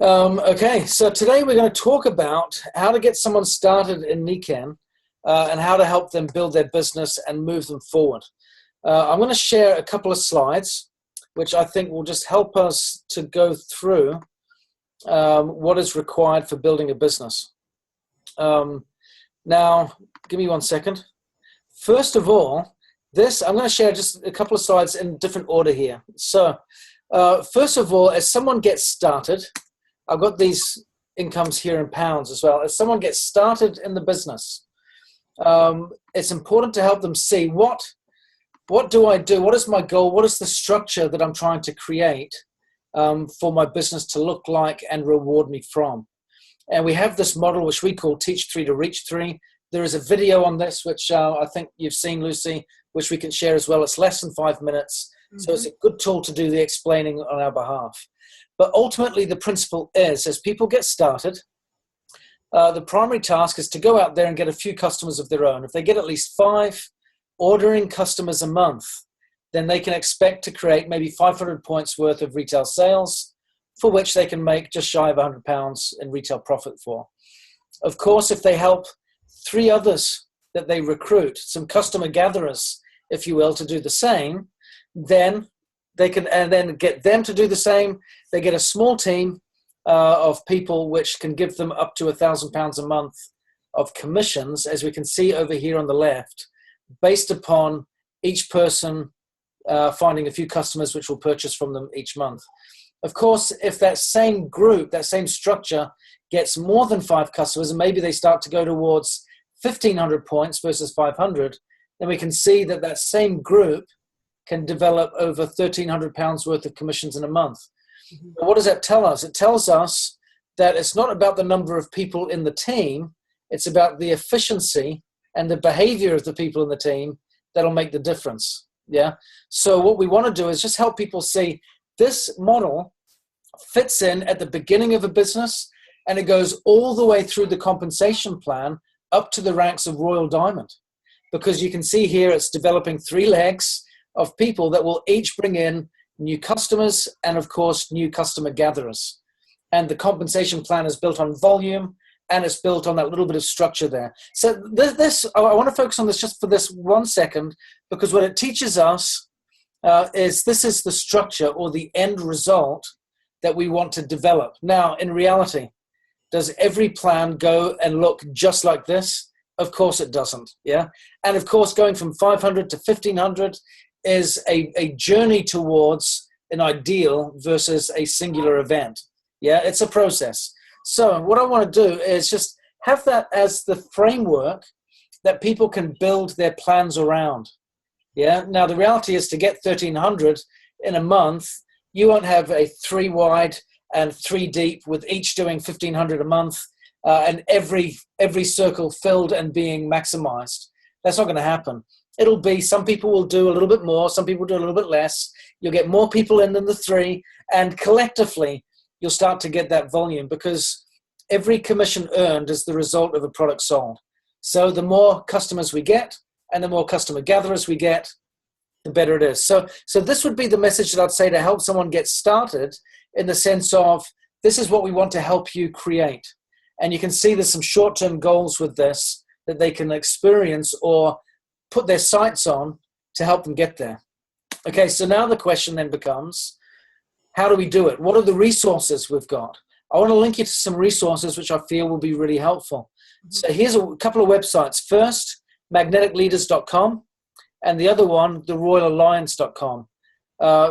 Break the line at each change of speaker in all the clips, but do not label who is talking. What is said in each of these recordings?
Okay, so today we're going to talk about how to get someone started in NICAN and how to help them build their business and move them forward. I'm going to share a couple of slides, which I think will just help us to go through what is required for building a business. Now, give me 1 second. First of all, I'm going to share just a couple of slides in different order here. So, first of all, as someone gets started, I've got these incomes here in pounds as well. As someone gets started in the business, it's important to help them see what do I do? What is my goal? What is the structure that I'm trying to create for my business to look like and reward me from? And we have this model which we call Teach 3 to Reach 3. There is a video on this, which I think you've seen, Lucy, which we can share as well. It's less than 5 minutes. So it's a good tool to do the explaining on our behalf. But ultimately, the principle is, as people get started, the primary task is to go out there and get a few customers of their own. If they get at least 5 ordering customers a month, then they can expect to create maybe 500 points worth of retail sales, for which they can make just shy of £100 in retail profit for. Of course, if they help 3 others that they recruit, some customer gatherers, if you will, to do the same, then they can, and then get them to do the same. They get a small team of people which can give them up to £1,000 a month of commissions, as we can see over here on the left, based upon each person finding a few customers which will purchase from them each month. Of course, if that same group, that same structure gets more than 5 customers, and maybe they start to go towards 1,500 points versus 500, then we can see that that same group can develop over £1,300 worth of commissions in a month. But what does that tell us? It tells us that it's not about the number of people in the team, it's about the efficiency and the behavior of the people in the team that'll make the difference. Yeah. So what we want to do is just help people see this model fits in at the beginning of a business, and it goes all the way through the compensation plan up to the ranks of Royal Diamond. Because you can see here it's developing 3 legs of people that will each bring in new customers and, of course, new customer gatherers. And the compensation plan is built on volume, and it's built on that little bit of structure there. So I want to focus on this just for this 1 second, because what it teaches us is this is the structure or the end result that we want to develop. Now, in reality, does every plan go and look just like this? Of course it doesn't, yeah? And of course, going from 500 to 1,500 is a journey towards an ideal versus a singular event. Yeah, it's a process. So what I want to do is just have that as the framework that people can build their plans around. Yeah. Now, the reality is, to get 1,300 in a month, you won't have a 3 wide and 3 deep with each doing 1,500 a month and every circle filled and being maximized. That's not going to happen. It'll be, some people will do a little bit more, some people do a little bit less. You'll get more people in than the 3, and collectively you'll start to get that volume, because every commission earned is the result of a product sold. So the more customers we get and the more customer gatherers we get, the better it is. So this would be the message that I'd say to help someone get started, in the sense of, this is what we want to help you create. And you can see there's some short-term goals with this that they can experience or put their sights on to help them get there. Okay, so now the question then becomes, how do we do it? What are the resources we've got? I want to link you to some resources which I feel will be really helpful. So here's a couple of websites. First, magneticleaders.com, and the other one, theroyalalliance.com.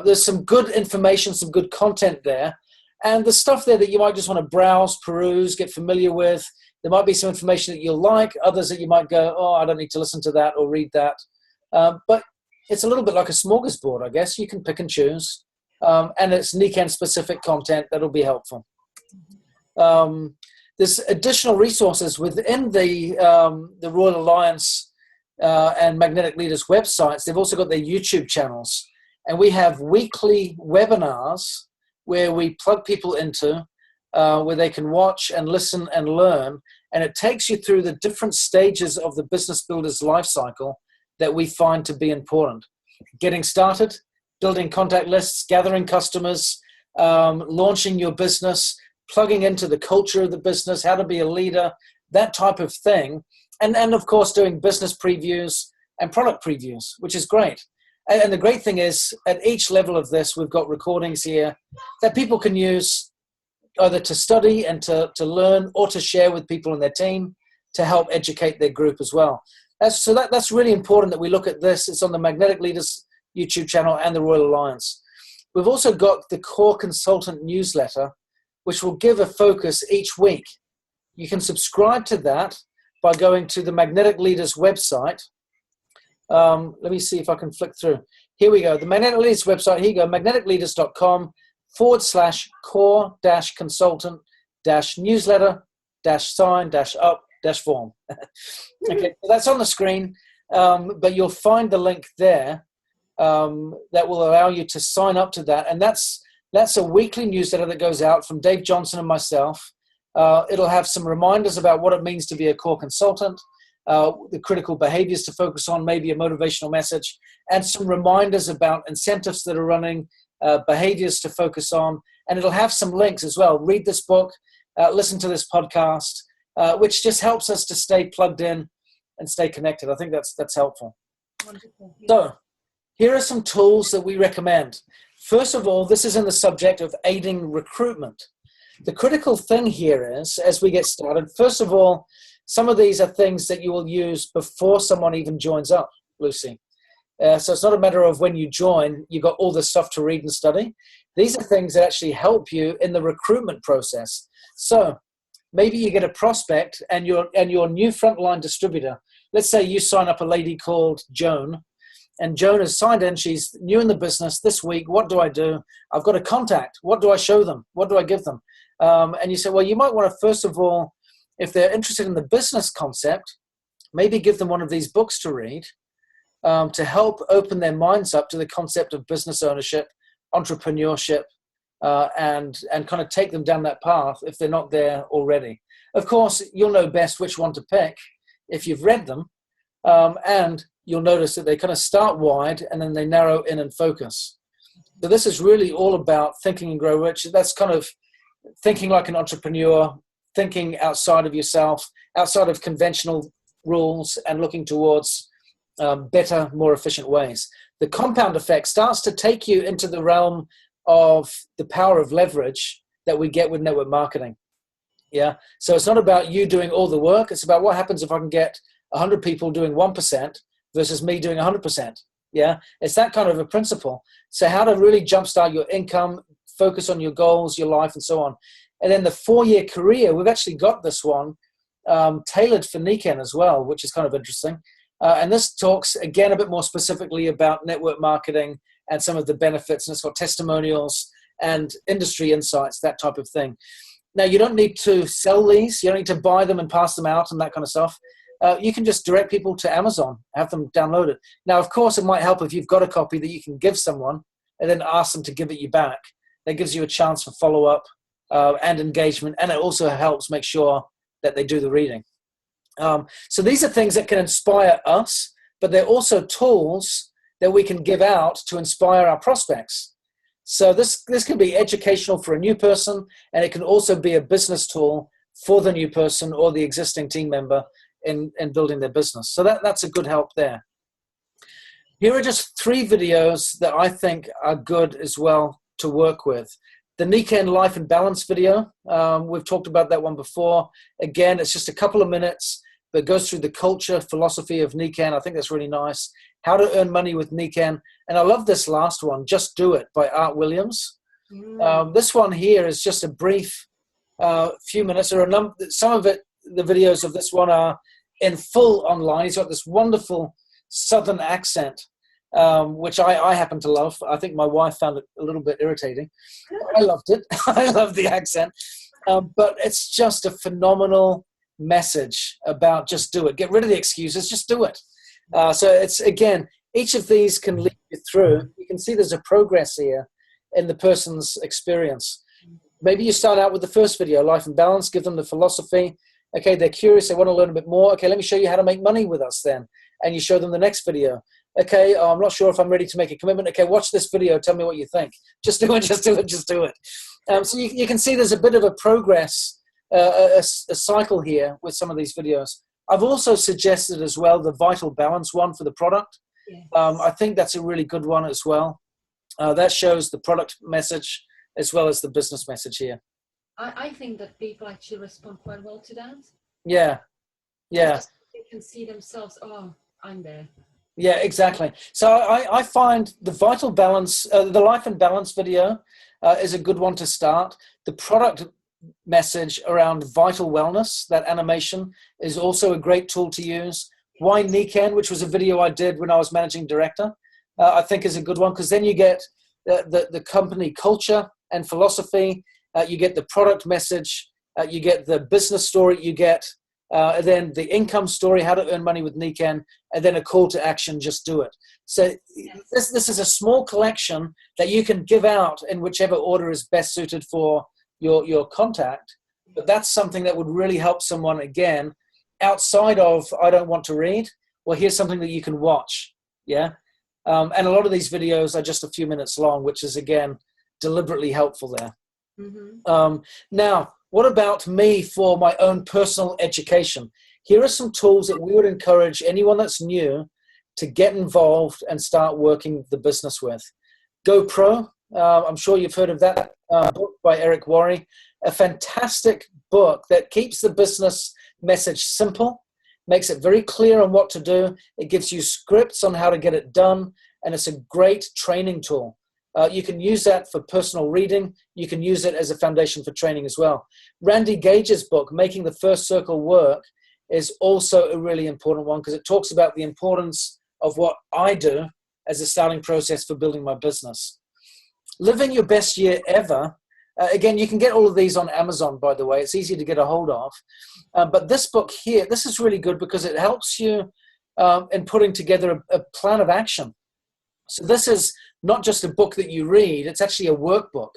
There's some good information, some good content there. And the stuff there that you might just want to browse, peruse, get familiar with. There might be some information that you'll like, others that you might go, oh, I don't need to listen to that or read that. But it's a little bit like a smorgasbord, I guess. You can pick and choose. And it's NICAN-specific content that'll be helpful. There's additional resources within the Royal Alliance and Magnetic Leaders websites. They've also got their YouTube channels. And we have weekly webinars where we plug people into, where they can watch and listen and learn. And it takes you through the different stages of the business builder's life cycle that we find to be important. Getting started, building contact lists, gathering customers, launching your business, plugging into the culture of the business, how to be a leader, that type of thing. And of course, doing business previews and product previews, which is great. And the great thing is, at each level of this, we've got recordings here that people can use either to study and to learn, or to share with people in their team to help educate their group as well. That's really important that we look at this. It's on the Magnetic Leaders YouTube channel and the Royal Alliance. We've also got the Core Consultant newsletter, which will give a focus each week. You can subscribe to that by going to the Magnetic Leaders website. Let me see if I can flick through. Here we go. The Magnetic Leaders website. Here you go. magneticleaders.com/consultant-newsletter-sign-up-form. Okay, so that's on the screen, but you'll find the link there that will allow you to sign up to that. And that's a weekly newsletter that goes out from Dave Johnson and myself. It'll have some reminders about what it means to be a core consultant, the critical behaviors to focus on, maybe a motivational message, and some reminders about incentives that are running, behaviors to focus on. And it'll have some links as well. Read this book, listen to this podcast, which just helps us to stay plugged in and stay connected. I think that's helpful. Wonderful. So here are some tools that we recommend. First of all, this is in the subject of aiding recruitment. The critical thing here is, as we get started, first of all, some of these are things that you will use before someone even joins up, Lucy. So it's not a matter of when you join, you've got all this stuff to read and study. These are things that actually help you in the recruitment process. So maybe you get a prospect and your new frontline distributor. Let's say you sign up a lady called Joan, and Joan has signed in. She's new in the business this week. What do I do? I've got a contact. What do I show them? What do I give them? And you say, well, you might want to, first of all, if they're interested in the business concept, maybe give them one of these books to read to help open their minds up to the concept of business ownership, entrepreneurship, and kind of take them down that path if they're not there already. Of course, you'll know best which one to pick if you've read them, and you'll notice that they kind of start wide and then they narrow in and focus. So this is really all about thinking and grow rich. That's kind of thinking like an entrepreneur, thinking outside of yourself, outside of conventional rules, and looking towards better, more efficient ways. The compound effect starts to take you into the realm of the power of leverage that we get with network marketing. Yeah. So it's not about you doing all the work. It's about what happens if I can get 100 people doing 1% versus me doing 100%. Yeah. It's that kind of a principle. So how to really jumpstart your income, focus on your goals, your life, and so on. And then the 4-year career, we've actually got this one tailored for Niken as well, which is kind of interesting. And this talks, again, a bit more specifically about network marketing and some of the benefits. And it's got testimonials and industry insights, that type of thing. Now, you don't need to sell these. You don't need to buy them and pass them out and that kind of stuff. You can just direct people to Amazon, have them download it. Now, of course, it might help if you've got a copy that you can give someone and then ask them to give it you back. That gives you a chance for follow-up and engagement, and it also helps make sure that they do the reading. So these are things that can inspire us, but they're also tools that we can give out to inspire our prospects. So this can be educational for a new person, and it can also be a business tool for the new person or the existing team member in building their business. So that's a good help there. Here are just 3 videos that I think are good as well to work with. The Niken Life and Balance video, we've talked about that one before. Again, it's just a couple of minutes, but goes through the culture, philosophy of Niken. I think that's really nice. How to Earn Money with Niken. And I love this last one, Just Do It by Art Williams. This one here is just a brief few minutes. There are some of it, the videos of this one are in full online. He's got this wonderful Southern accent, which I happen to love. I think my wife found it a little bit irritating. I loved it. I love the accent. But it's just a phenomenal message about just do it. Get rid of the excuses, just do it. So it's, again, each of these can lead you through. You can see there's a progress here in the person's experience. Maybe you start out with the first video, Life and Balance, give them the philosophy. Okay, they're curious, they want to learn a bit more. Okay, let me show you how to make money with us then. And you show them the next video. Okay, I'm not sure if I'm ready to make a commitment. Okay, watch this video. Tell me what you think. Just do it, just do it, just do it. So you can see there's a bit of a progress, a cycle here with some of these videos. I've also suggested as well the vital balance one for the product.
Yes.
I think that's a really good one as well. That shows the product message as well as the business message here.
I think that people actually respond quite well to that.
Yeah, yeah.
They can see themselves, oh, I'm there.
Yeah, exactly. So I find the vital balance, the life and balance video is a good one to start. The product message around vital wellness, that animation, is also a great tool to use. Why Nikan, which was a video I did when I was managing director, I think is a good one, because then you get the company culture and philosophy, you get the product message, you get the business story, you get and then the income story, how to earn money with Nikan, and then a call to action, just do it. So this is a small collection that you can give out in whichever order is best suited for your contact. But that's something that would really help someone, again, outside of, I don't want to read. Well, here's something that you can watch. Yeah. And a lot of these videos are just a few minutes long, which is, again, deliberately helpful there.
Mm-hmm.
Now, what about me for my own personal education? Here are some tools that we would encourage anyone that's new to get involved and start working the business with. GoPro, I'm sure you've heard of that book by Eric Worre, a fantastic book that keeps the business message simple, makes it very clear on what to do. It gives you scripts on how to get it done, and it's a great training tool. You can use that for personal reading. You can use it as a foundation for training as well. Randy Gage's book, Making the First Circle Work, is also a really important one, because it talks about the importance of what I do as a starting process for building my business. Living Your Best Year Ever. Again, you can get all of these on Amazon, by the way. It's easy to get a hold of. But this book here, this is really good because it helps you in putting together a plan of action. So this is not just a book that you read, it's actually a workbook.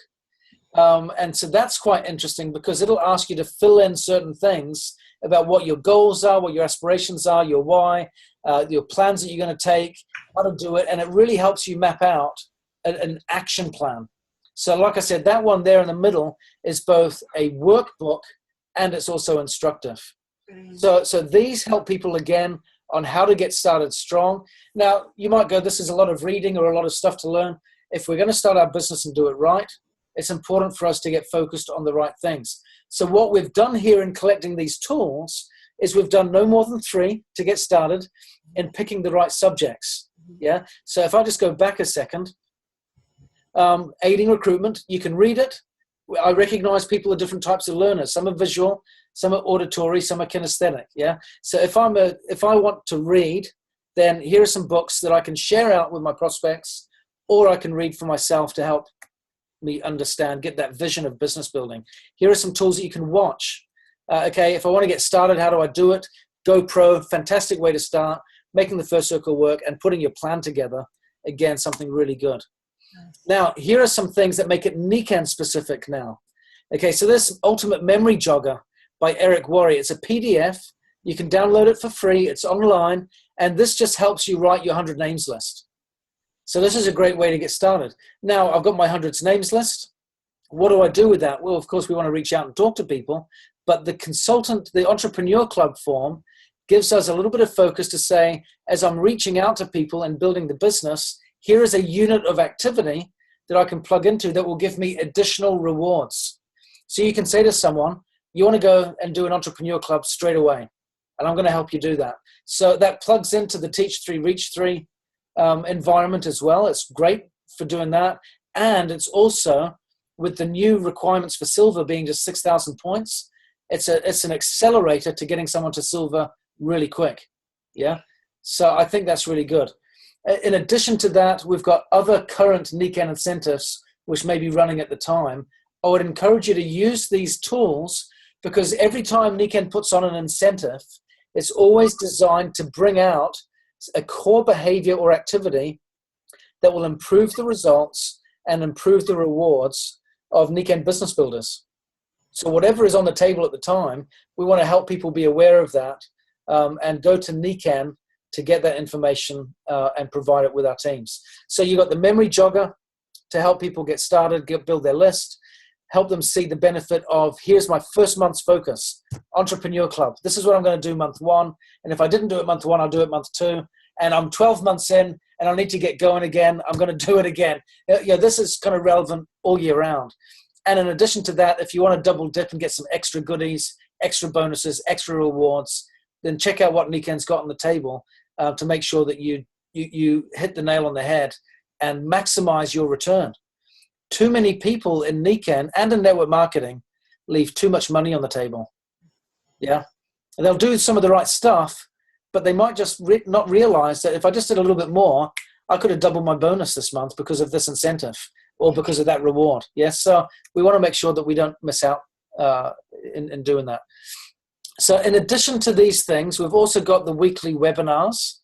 And so that's quite interesting, because it'll ask you to fill in certain things about what your goals are, what your aspirations are, your why, your plans that you're going to take, how to do it. And it really helps you map out an action plan. So like I said, that one there in the middle is both a workbook and it's also instructive. So these help people, again, on how to get started strong. Now, you might go, this is a lot of reading or a lot of stuff to learn. If we're going to start our business and do it right, it's important for us to get focused on the right things. So what we've done here in collecting these tools is we've done no more than 3 to get started in picking the right subjects. Yeah. So if I just go back a second, aiding recruitment, you can read it. I recognize people are different types of learners. Some are visual, some are auditory, some are kinesthetic. Yeah. So if I want to read, then here are some books that I can share out with my prospects, or I can read for myself to help me understand, get that vision of business building. Here are some tools that you can watch. Okay, if I want to get started, how do I do it? GoPro, fantastic way to start. Making the First Circle Work and putting your plan together. Again, something really good. Now, here are some things that make it Nikan specific now. Okay, so this Ultimate Memory Jogger by Eric Worre, it's a PDF. You can download it for free. It's online. And this just helps you write your 100 names list. So this is a great way to get started. Now, I've got my 100 names list. What do I do with that? Well, of course, we want to reach out and talk to people. But the consultant, the Entrepreneur Club form, gives us a little bit of focus to say, as I'm reaching out to people and building the business, here is a unit of activity that I can plug into that will give me additional rewards. So you can say to someone, you want to go and do an Entrepreneur Club straight away, and I'm going to help you do that. So that plugs into the Teach 3, Reach 3 environment as well. It's great for doing that. And it's also, with the new requirements for silver being just 6,000 points, it's an accelerator to getting someone to silver really quick. Yeah. So I think that's really good. In addition to that, we've got other current Nikan incentives, which may be running at the time. I would encourage you to use these tools, because every time Nikan puts on an incentive, it's always designed to bring out a core behavior or activity that will improve the results and improve the rewards of Nikan business builders. So whatever is on the table at the time, we want to help people be aware of that and go to Nikan to get that information and provide it with our teams. So you got the memory jogger to help people get started, build their list, help them see the benefit of, here's my first month's focus, Entrepreneur Club. This is what I'm going to do month 1. And if I didn't do it month 1, I'll do it month 2. And I'm 12 months in and I need to get going again. I'm going to do it again. This is kind of relevant all year round. And in addition to that, if you want to double dip and get some extra goodies, extra bonuses, extra rewards, then check out what Niken's got on the table to make sure that you hit the nail on the head and maximize your return. Too many people in Niken and in network marketing leave too much money on the table. Yeah. And they'll do some of the right stuff, but they might just not realize that if I just did a little bit more, I could have doubled my bonus this month because of this incentive or because of that reward. Yes. So we want to make sure that we don't miss out in doing that. So in addition to these things, we've also got the weekly webinars.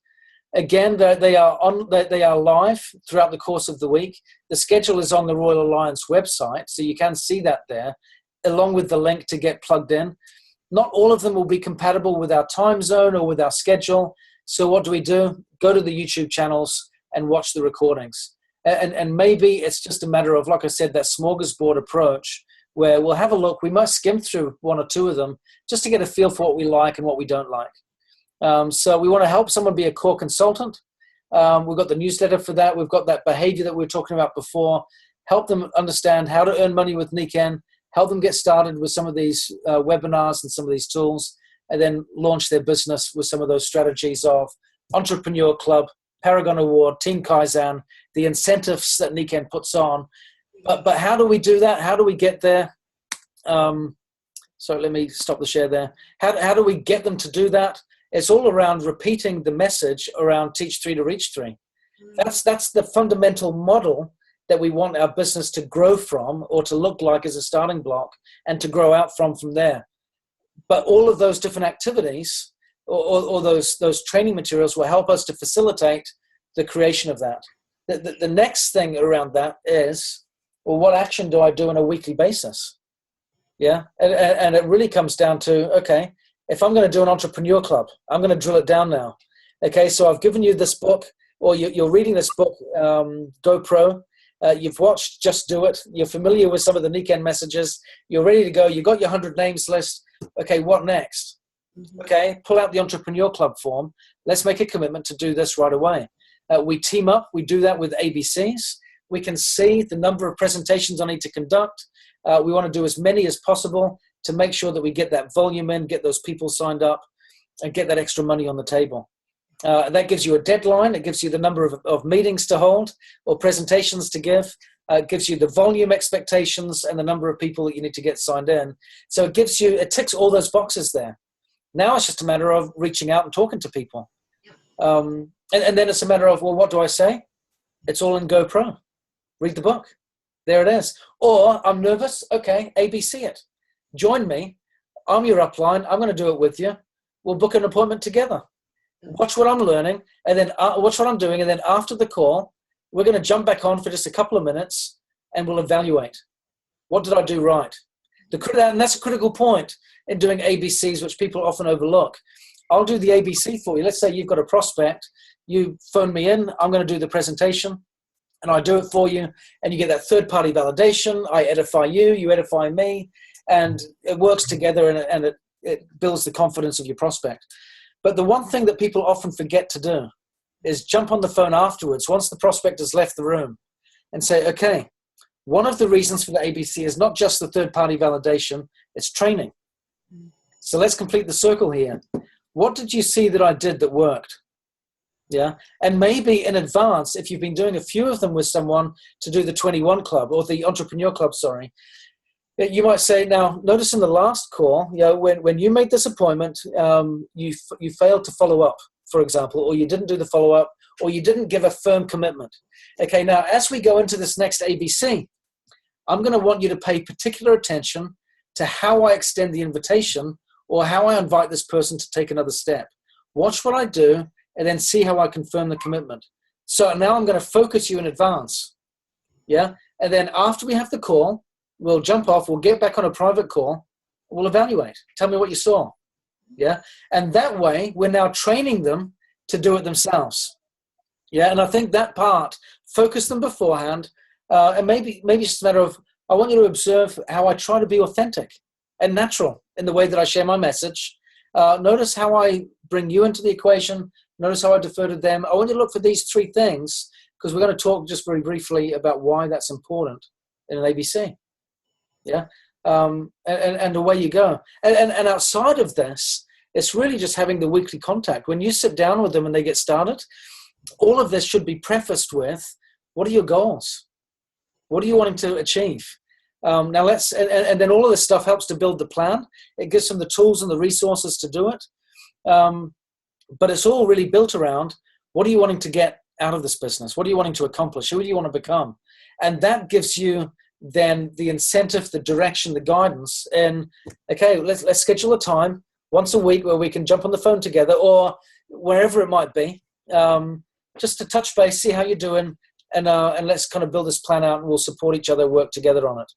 Again, they are live throughout the course of the week. The schedule is on the Royal Alliance website, so you can see that there, along with the link to get plugged in. Not all of them will be compatible with our time zone or with our schedule. So what do? Go to the YouTube channels and watch the recordings. And maybe it's just a matter of, like I said, that smorgasbord approach where we'll have a look. We might skim through 1 or 2 of them just to get a feel for what we like and what we don't like. So we want to help someone be a core consultant. We've got the newsletter for that. We've got that behavior that we were talking about before. Help them understand how to earn money with Niken. Help them get started with some of these webinars and some of these tools, and then launch their business with some of those strategies of Entrepreneur Club, Paragon Award, Team Kaizen, the incentives that Niken puts on. But how do we do that? How do we get there? So let me stop the share there. How do we get them to do that? It's all around repeating the message around Teach 3 to Reach 3. That's the fundamental model that we want our business to grow from, or to look like as a starting block, and to grow out from there. But all of those different activities or those training materials will help us to facilitate the creation of that. The next thing around that is, well, what action do I do on a weekly basis? Yeah, and it really comes down to, okay, if I'm going to do an Entrepreneur Club, I'm going to drill it down now. Okay, so I've given you this book, or you're reading this book, GoPro. You've watched Just Do It. You're familiar with some of the Niken messages. You're ready to go. You got your 100 names list. Okay, what next? Okay, pull out the Entrepreneur Club form. Let's make a commitment to do this right away. We team up. We do that with ABCs. We can see the number of presentations I need to conduct. We want to do as many as possible to make sure that we get that volume in, get those people signed up, and get that extra money on the table. That gives you a deadline. It gives you the number of meetings to hold or presentations to give. It gives you the volume expectations and the number of people that you need to get signed in. So it ticks all those boxes there. Now it's just a matter of reaching out and talking to people. And then it's a matter of, well, what do I say? It's all in GoPro. Read the book. There it is. Or I'm nervous. Okay, ABC it. Join me. I'm your upline. I'm going to do it with you. We'll book an appointment together. Watch what I'm learning, and then watch what I'm doing, and then after the call, we're going to jump back on for just a couple of minutes, and we'll evaluate. What did I do right? And that's a critical point in doing ABCs, which people often overlook. I'll do the ABC for you. Let's say you've got a prospect. You phone me in. I'm going to do the presentation, and I do it for you, and you get that third-party validation. I edify you. You edify me, and it works together, and it builds the confidence of your prospect. But the one thing that people often forget to do is jump on the phone afterwards, once the prospect has left the room, and say, okay, one of the reasons for the ABC is not just the third-party validation, it's training. So let's complete the circle here. What did you see that I did that worked? Yeah. And maybe in advance, if you've been doing a few of them with someone to do the 21 club or the Entrepreneur Club, you might say, now, notice in the last call, when you made this appointment, you failed to follow up, for example, or you didn't do the follow-up, or you didn't give a firm commitment. Okay, now, as we go into this next ABC, I'm going to want you to pay particular attention to how I extend the invitation or how I invite this person to take another step. Watch what I do, and then see how I confirm the commitment. So now I'm going to focus you in advance. Yeah, and then after we have the call, we'll jump off, we'll get back on a private call, we'll evaluate. Tell me what you saw. Yeah. And that way, we're now training them to do it themselves. Yeah, and I think that part, focus them beforehand, and maybe it's just a matter of, I want you to observe how I try to be authentic and natural in the way that I share my message. Notice how I bring you into the equation. Notice how I defer to them. I want you to look for these three things, because we're going to talk just very briefly about why that's important in an ABC. Yeah, and away you go. And outside of this, it's really just having the weekly contact. When you sit down with them and they get started, all of this should be prefaced with, what are your goals? What are you wanting to achieve? Now let's, and then all of this stuff helps to build the plan. It gives them the tools and the resources to do it. But it's all really built around, what are you wanting to get out of this business? What are you wanting to accomplish? Who do you want to become? And that gives you then the incentive, the direction, the guidance. And okay, let's schedule a time once a week where we can jump on the phone together, or wherever it might be, just to touch base, see how you're doing, and let's kind of build this plan out, and we'll support each other, work together on it.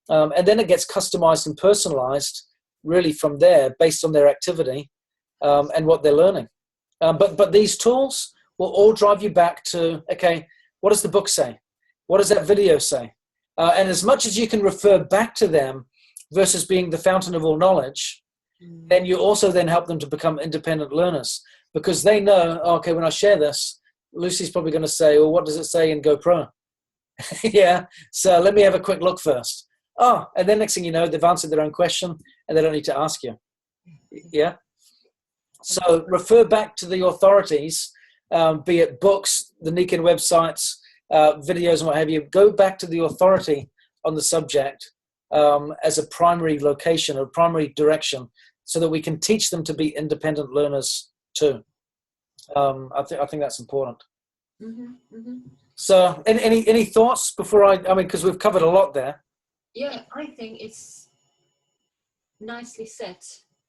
And then it gets customized and personalized really from there, based on their activity and what they're learning. But these tools will all drive you back to, okay, what does the book say? What does that video say? And as much as you can refer back to them versus being the fountain of all knowledge, then you also then help them to become independent learners, because they know, okay, when I share this, Lucy's probably going to say, well, what does it say in GoPro? Yeah, so let me have a quick look first. Oh, and then next thing you know, they've answered their own question and they don't need to ask you. Yeah. So refer back to the authorities, be it books, the Nikan websites, videos and what have you. Go back to the authority on the subject as a primary location or primary direction, so that we can teach them to be independent learners too. I think that's important.
Mm-hmm, mm-hmm.
So any thoughts before I mean, because we've covered a lot there.
Yeah, I think it's nicely set.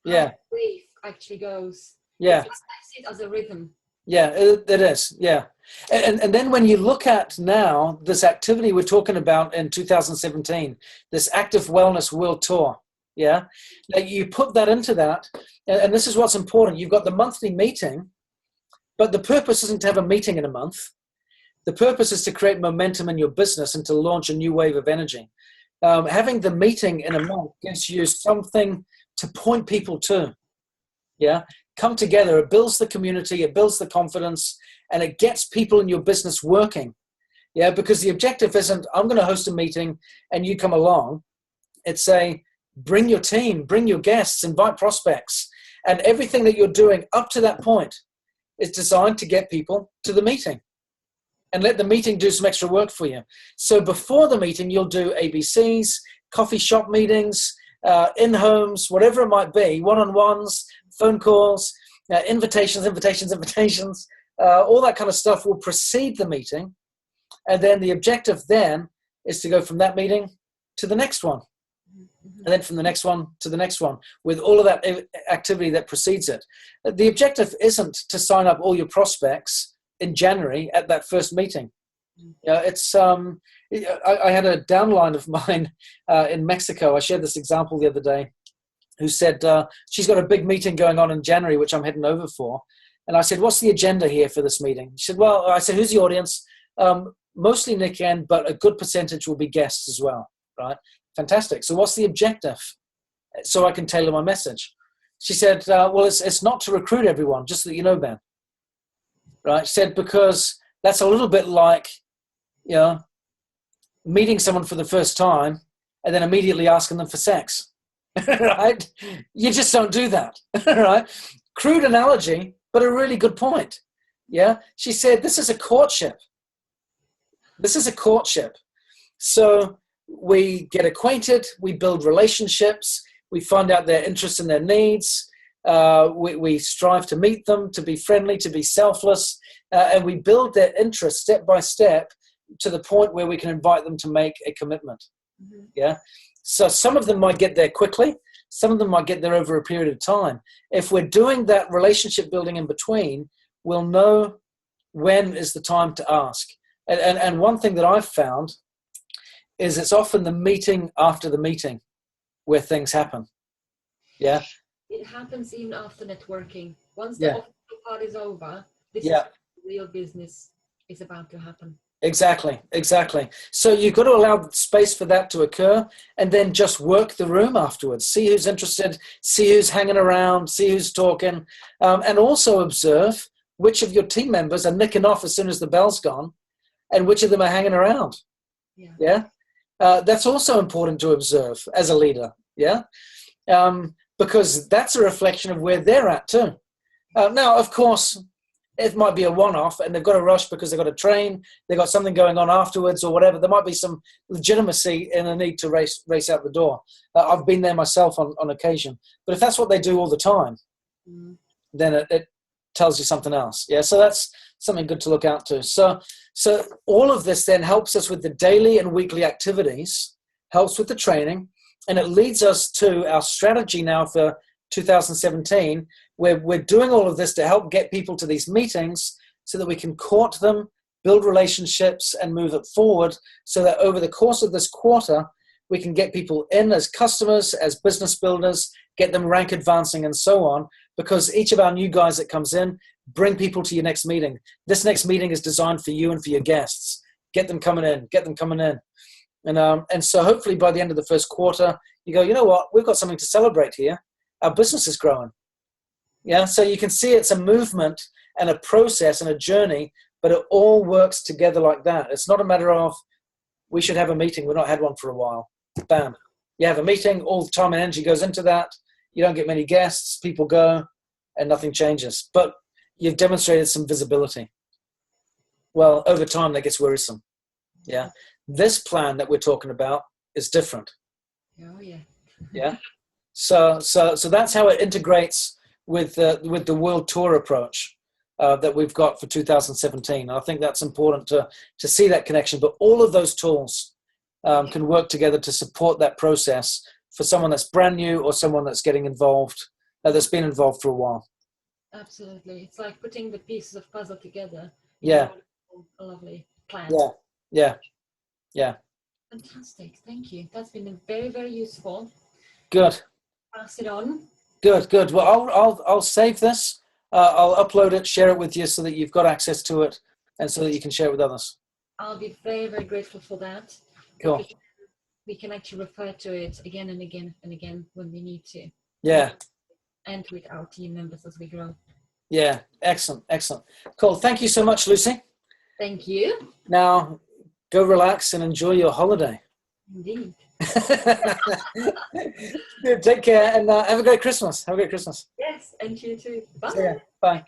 Yeah.
Brief actually goes.
Yeah.
I see it as a rhythm.
Yeah, it is. Yeah. And then when you look at now this activity we're talking about in 2017, this Active Wellness World Tour, yeah, now you put that into that, and this is what's important. You've got the monthly meeting, but the purpose isn't to have a meeting in a month. The purpose is to create momentum in your business and to launch a new wave of energy. Having the meeting in a month gives you something to point people to. Yeah, come together. It builds the community, it builds the confidence, and it gets people in your business working. Yeah, because the objective isn't, I'm going to host a meeting and you come along. It's a, bring your team, bring your guests, invite prospects, and everything that you're doing up to that point is designed to get people to the meeting and let the meeting do some extra work for you. So before the meeting, you'll do ABCs, coffee shop meetings, in-homes, whatever it might be, one-on-ones, phone calls, invitations, all that kind of stuff will precede the meeting. And then the objective then is to go from that meeting to the next one. And then from the next one to the next one, with all of that activity that precedes it. The objective isn't to sign up all your prospects in January at that first meeting. It's I had a downline of mine in Mexico. I shared this example the other day, who said she's got a big meeting going on in January, which I'm heading over for. And I said, what's the agenda here for this meeting? She said, well, I said, who's the audience? Mostly Nikan, but a good percentage will be guests as well, right? Fantastic. So what's the objective? So I can tailor my message. She said, well, it's not to recruit everyone, just so that you know, Ben. Right? She said, because that's a little bit like, you know, meeting someone for the first time and then immediately asking them for sex. Right? You just don't do that. Right? Crude analogy, but a really good point. Yeah? She said, this is a courtship. This is a courtship. So we get acquainted, we build relationships, we find out their interests and their needs, we strive to meet them, to be friendly, to be selfless, and we build their interest step by step to the point where we can invite them to make a commitment. Mm-hmm. Yeah. So some of them might get there quickly, some of them might get there over a period of time. If we're doing that relationship building in between, we'll know when is the time to ask. And one thing that I've found is it's often the meeting after the meeting where things happen. Yeah.
It happens even after networking. Once the official part is over, This is
Yeah.
real business is about to happen.
Exactly, exactly. So you've got to allow space for that to occur, and then just work the room afterwards. See who's interested, see who's hanging around, see who's talking, and also observe which of your team members are nicking off as soon as the bell's gone, and which of them are hanging around.
Yeah.
Yeah, that's also important to observe as a leader. Yeah, because that's a reflection of where they're at too. Now, of course, it might be a one-off and they've got to rush because they've got to train, they've got something going on afterwards or whatever. There might be some legitimacy in a need to race out the door. I've been there myself on occasion. But if that's what they do all the time, then it tells you something else. Yeah, so that's something good to look out to. So all of this then helps us with the daily and weekly activities, helps with the training, and it leads us to our strategy now for 2017, where we're doing all of this to help get people to these meetings so that we can court them, build relationships, and move it forward so that over the course of this quarter, we can get people in as customers, as business builders, get them rank advancing and so on, because each of our new guys that comes in, bring people to your next meeting. This next meeting is designed for you and for your guests. Get them coming in, get them coming in. And so hopefully by the end of the first quarter, you go, you know what, we've got something to celebrate here. Our business is growing. Yeah, so you can see it's a movement and a process and a journey, but it all works together like that. It's not a matter of we should have a meeting. We've not had one for a while. Bam. You have a meeting, all the time and energy goes into that. You don't get many guests, people go, and nothing changes. But you've demonstrated some visibility. Well, over time, that gets wearisome. Yeah. This plan that we're talking about is different.
Oh, yeah.
Yeah. So that's how it integrates with the world tour approach that we've got for 2017. And I think that's important to see that connection. But all of those tools can work together to support that process for someone that's brand new or someone that's getting involved, that's been involved for a while.
Absolutely. It's like putting the pieces of puzzle together.
Yeah.
A lovely plan.
Yeah.
Fantastic. Thank you. That's been very, very useful.
Good.
Pass it on.
Good. Well, I'll save this. I'll upload it, share it with you so that you've got access to it and so that you can share it with others.
I'll be very, very grateful for that.
Cool.
We can actually refer to it again and again and again when we need to.
Yeah.
And with our team members as we grow.
Yeah. Excellent. Cool. Thank you so much, Lucy.
Thank you.
Now, go relax and enjoy your holiday.
Indeed.
Take care and have a great Christmas.
Yes, and you too. Bye.
Yeah, bye.